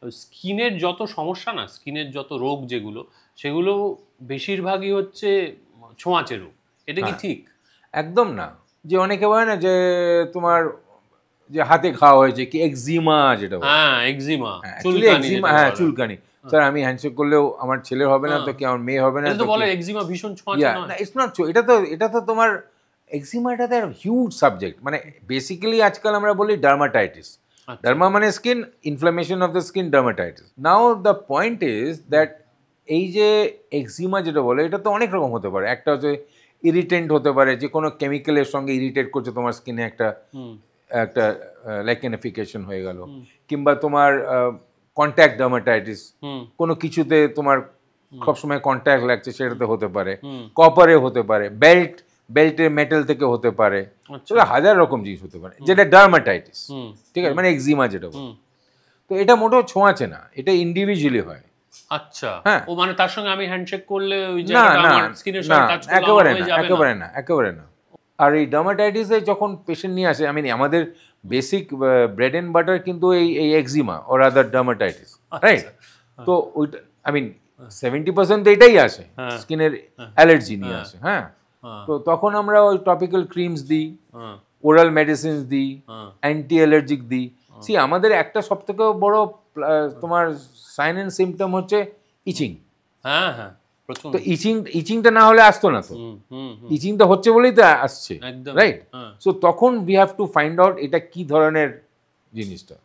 স্কিনের যত সমস্যা না, স্কিনের যত রোগ যেগুলো, সেগুলো বেশিরভাগই হচ্ছে ছোঁয়াচে রোগ। এটা কি ঠিক? একদম না। যে অনেকে বলে না যে তোমার যে হাতে খাওয়া হয়েছে কি এক্সিমা যেটা বলে। হ্যাঁ, এক্সিমা, অ্যাকচুয়ালি চুলকানি এক্সিমা, যেটাকে হ্যাঁ বলা হয়। চুলকানি। স্যার আমি হ্যান্ডশেক করলেও আমার ছেলের হবে না তো কি, আমার মেয়ে হবে না এটা তো তো কি? বলে এক্সিমা ভীষণ ছোঁয়াচে ইয়া নয়। না, ইটস নট ট্রু। এটা তো তোমার এক্সিমাটা তো হিউজ সাবজেক্ট। মানে বেসিক্যালি আজকাল আমরা বলি ডার্মাটাইটিস। আচ্ছা। ডার্মা মানে skin, inflammation of the skin, dermatitis. Now the point is that এই যে এক্সিমা যেটা বলে এটা তো অনেক রকম হতে পারে। একটা হচ্ছে ইরিটেন্ট হতে পারে, যে কোনো কেমিক্যালের সঙ্গে ইরিটেট করছে তোমার স্কিনে, একটা একটা ল্যাকেনিফিকেশন হয়ে গেল। কিংবা তোমার কন্ট্যাক্ট ডার্মাটাইটিস, কোনো কিছুতে তোমার সবসময় কন্ট্যাক্ট লাগছে সেটাতে হতে পারে, কপারে হতে পারে, বেল্টের মেটাল থেকে হতে পারে, সেটা হাজার রকম জিনিস হতে পারে, যেটা ডার্মাটাইটিস। ঠিক আছে, মানে এক্সিমা যেটা বলে। তো এটা মোটেও ছোঁয়াচে না, এটা ইন্ডিভিজুয়ালি হয়। আচ্ছা, হ্যাঁ। ও মানে তার সঙ্গে আমি হ্যান্ডশেক করলে ওই না জায়গাটা না আমার স্কিনের না, সঙ্গে টাচ করলে আমার একেবারে হয়ে না, যাবে না? একেবারে না, একেবারে না। আর এই ডার্মাটাইটিসে যখন পেশেন্ট নিয়ে আসে, আমি আমাদের বেসিক ব্রেড অ্যান্ড বাটার কিন্তু এই এক্সিমা ওর আদার ডার্মাটাইটিস, রাইট? তো ওইটা আই মিন 70% তো এটাই আসে, স্কিনের অ্যালার্জি নিয়ে আসে। হ্যাঁ, তো তখন আমরা ওই টপিক্যাল ক্রিমস দিই, ওরাল মেডিসিনস দিই, অ্যান্টি অ্যালার্জিক দিই। সি আমাদের একটা সবথেকে বড় তোমার সাইন অ্যান্ড সিমটম হচ্ছে ইচিং। হ্যাঁ হ্যাঁ, প্রচন্ড। তো ইচিংটা না হলে আসতো না তো, ইচিংটা হচ্ছে বলেই তো আসছে, রাইট? সো তখন we have to find out এটা কি ধরনের জিনিসটা।